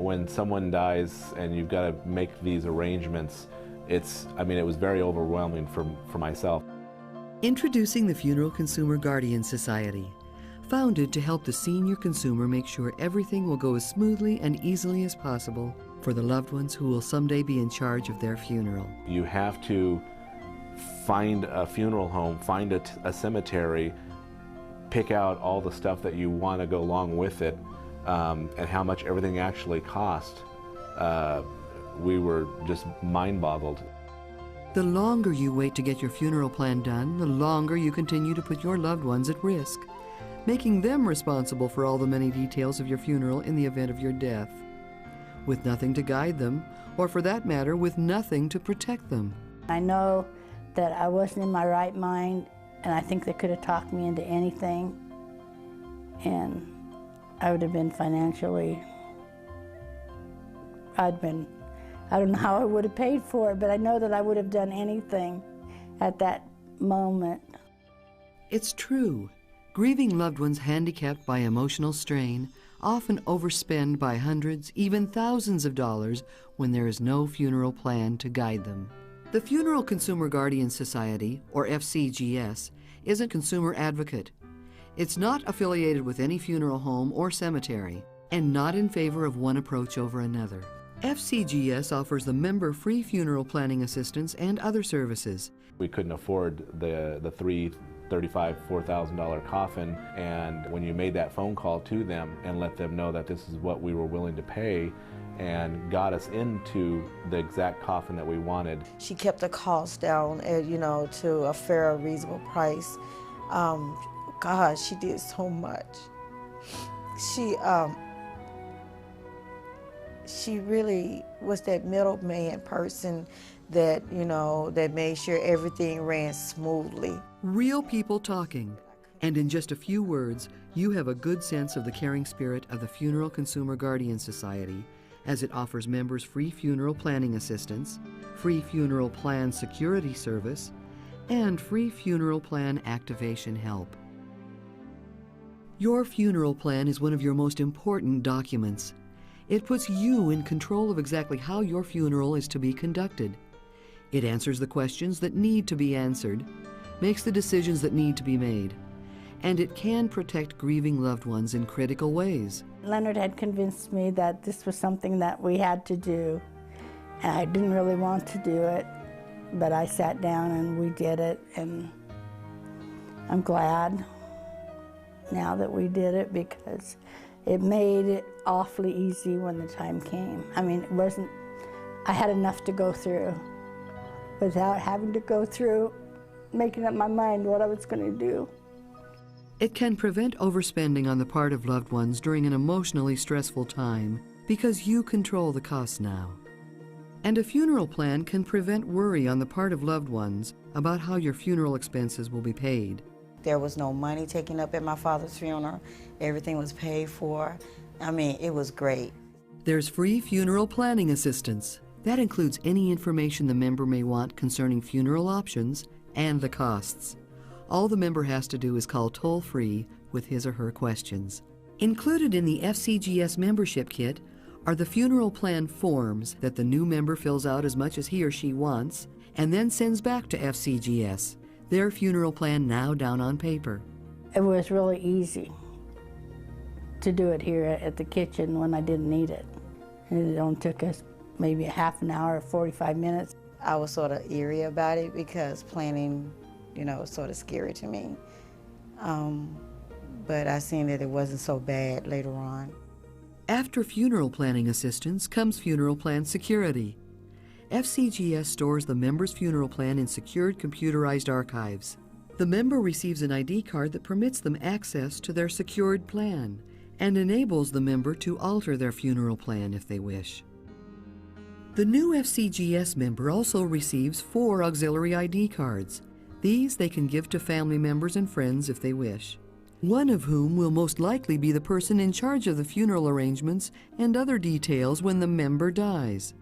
When someone dies and you've got to make these arrangements, it was very overwhelming for myself. Introducing the Funeral Consumer Guardian Society, founded to help the senior consumer make sure everything will go as smoothly and easily as possible for the loved ones who will someday be in charge of their funeral. You have to find a funeral home, find a cemetery, pick out all the stuff that you want to go along with it, and how much everything actually cost. We were just mind-boggled. The longer you wait to get your funeral plan done, the longer you continue to put your loved ones at risk, making them responsible for all the many details of your funeral in the event of your death, with nothing to guide them, or for that matter, with nothing to protect them. I know that I wasn't in my right mind, and I think they could have talked me into anything, and I would have been financially, I don't know how I would have paid for it, but I know that I would have done anything at that moment. It's true. Grieving loved ones handicapped by emotional strain often overspend by hundreds, even thousands of dollars when there is no funeral plan to guide them. The Funeral Consumer Guardian Society, or FCGS, is a consumer advocate. It's not affiliated with any funeral home or cemetery, and not in favor of one approach over another. FCGS offers the member free funeral planning assistance and other services. We couldn't afford the $3,000, $4,000 coffin, and when you made that phone call to them and let them know that this is what we were willing to pay and got us into the exact coffin that we wanted. She kept the cost down, to a fair, reasonable price. God, she did so much. She really was that middleman person that, that made sure everything ran smoothly. Real people talking. And in just a few words, you have a good sense of the caring spirit of the Funeral Consumer Guardian Society, as it offers members free funeral planning assistance, free funeral plan security service, and free funeral plan activation help. Your funeral plan is one of your most important documents. It puts you in control of exactly how your funeral is to be conducted. It answers the questions that need to be answered, makes the decisions that need to be made, and it can protect grieving loved ones in critical ways. Leonard had convinced me that this was something that we had to do, and I didn't really want to do it, but I sat down and we did it, and I'm glad now that we did it because it made it awfully easy when the time came. I had enough to go through without having to go through making up my mind what I was going to do. It can prevent overspending on the part of loved ones during an emotionally stressful time because you control the costs now. And a funeral plan can prevent worry on the part of loved ones about how your funeral expenses will be paid. There was no money taken up at my father's funeral. Everything was paid for. It was great. There's free funeral planning assistance. That includes any information the member may want concerning funeral options and the costs. All the member has to do is call toll-free with his or her questions. Included in the FCGS membership kit are the funeral plan forms that the new member fills out as much as he or she wants and then sends back to FCGS, their funeral plan now down on paper. It was really easy to do it here at the kitchen when I didn't need it. It only took us maybe a half an hour or 45 minutes. I was sort of eerie about it because planning, was sort of scary to me. But I seen that it wasn't so bad later on. After funeral planning assistance comes funeral plan security. FCGS stores the member's funeral plan in secured computerized archives. The member receives an ID card that permits them access to their secured plan and enables the member to alter their funeral plan if they wish. The new FCGS member also receives 4 auxiliary ID cards. These they can give to family members and friends if they wish, one of whom will most likely be the person in charge of the funeral arrangements and other details when the member dies.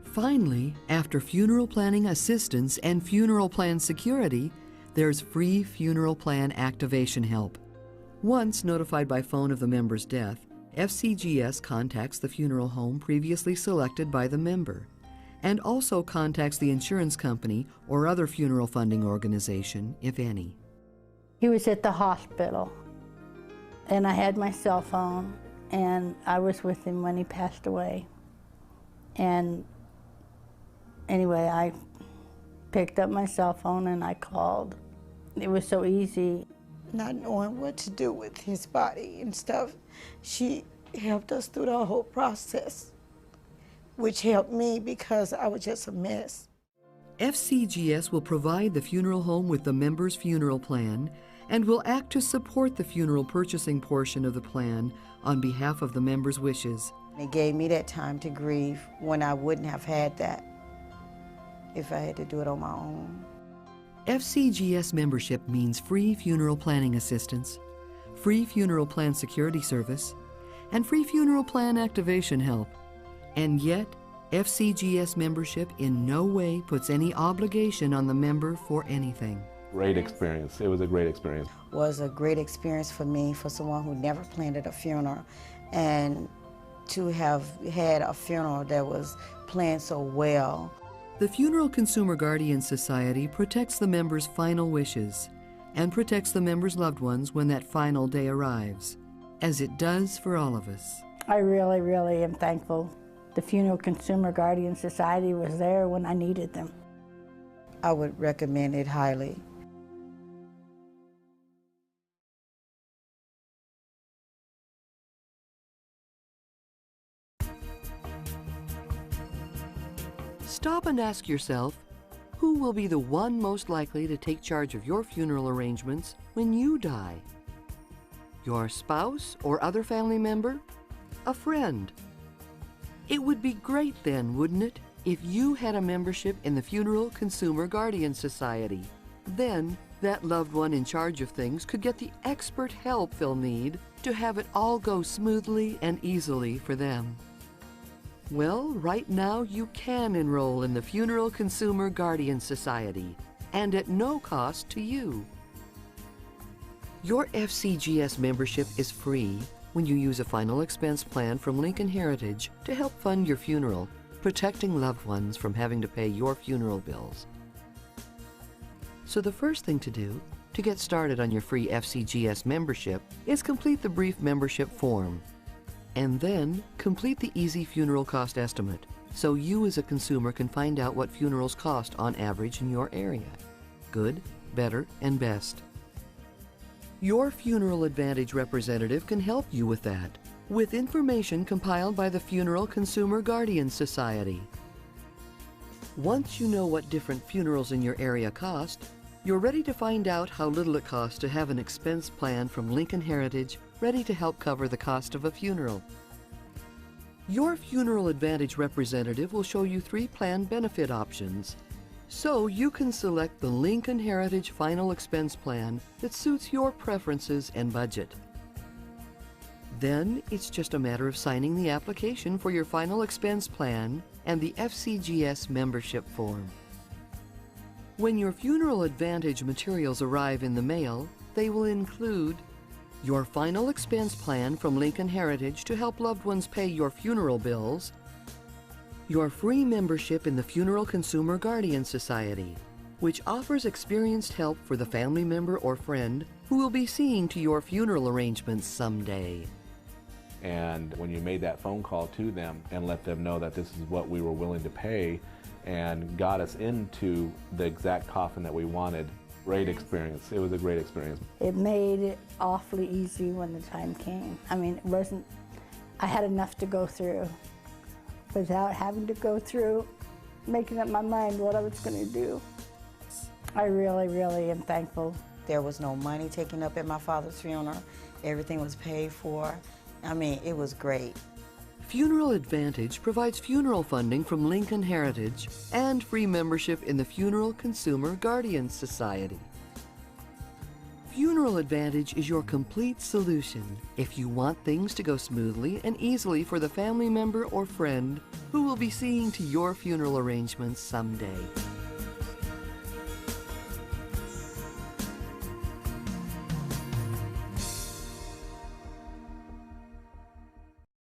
Finally, after funeral planning assistance and funeral plan security, there's free funeral plan activation help. Once notified by phone of the member's death, FCGS contacts the funeral home previously selected by the member and also contacts the insurance company or other funeral funding organization, if any. He was at the hospital, and I had my cell phone, and I was with him when he passed away. And anyway, I picked up my cell phone and I called. It was so easy. Not knowing what to do with his body and stuff, she helped us through the whole process, which helped me because I was just a mess. FCGS will provide the funeral home with the member's funeral plan and will act to support the funeral purchasing portion of the plan on behalf of the member's wishes. It gave me that time to grieve when I wouldn't have had that if I had to do it on my own. FCGS membership means free funeral planning assistance, free funeral plan security service, and free funeral plan activation help. And yet, FCGS membership in no way puts any obligation on the member for anything. Great experience. It was a great experience. It was a great experience for me, for someone who never planned a funeral, and to have had a funeral that was planned so well. The Funeral Consumer Guardian Society protects the member's final wishes and protects the member's loved ones when that final day arrives, as it does for all of us. I really, really am thankful the Funeral Consumer Guardian Society was there when I needed them. I would recommend it highly. Stop and ask yourself, who will be the one most likely to take charge of your funeral arrangements when you die? Your spouse or other family member? A friend? It would be great then, wouldn't it, if you had a membership in the Funeral Consumer Guardian Society. Then, that loved one in charge of things could get the expert help they'll need to have it all go smoothly and easily for them. Well, right now you can enroll in the Funeral Consumer Guardian Society, and at no cost to you. Your FCGS membership is free when you use a final expense plan from Lincoln Heritage to help fund your funeral, protecting loved ones from having to pay your funeral bills. So the first thing to do to get started on your free FCGS membership is complete the brief membership form. And then complete the easy funeral cost estimate, so you as a consumer can find out what funerals cost on average in your area. Good, better, and best. Your Funeral Advantage representative can help you with that, with information compiled by the Funeral Consumer Guardian Society. Once you know what different funerals in your area cost, you're ready to find out how little it costs to have an expense plan from Lincoln Heritage ready to help cover the cost of a funeral. Your Funeral Advantage representative will show you 3 plan benefit options, so you can select the Lincoln Heritage Final Expense Plan that suits your preferences and budget. Then it's just a matter of signing the application for your final expense plan and the FCGS membership form. When your Funeral Advantage materials arrive in the mail, they will include your final expense plan from Lincoln Heritage to help loved ones pay your funeral bills, your free membership in the Funeral Consumer Guardian Society, which offers experienced help for the family member or friend who will be seeing to your funeral arrangements someday. And when you made that phone call to them and let them know that this is what we were willing to pay and got us into the exact coffin that we wanted, great experience. It was a great experience. It made it awfully easy when the time came. I mean, I had enough to go through without having to go through making up my mind what I was going to do. I really, really am thankful. There was no money taken up at my father's funeral. Everything was paid for. I mean, it was great. Funeral Advantage provides funeral funding from Lincoln Heritage and free membership in the Funeral Consumer Guardian Society. Funeral Advantage is your complete solution if you want things to go smoothly and easily for the family member or friend who will be seeing to your funeral arrangements someday.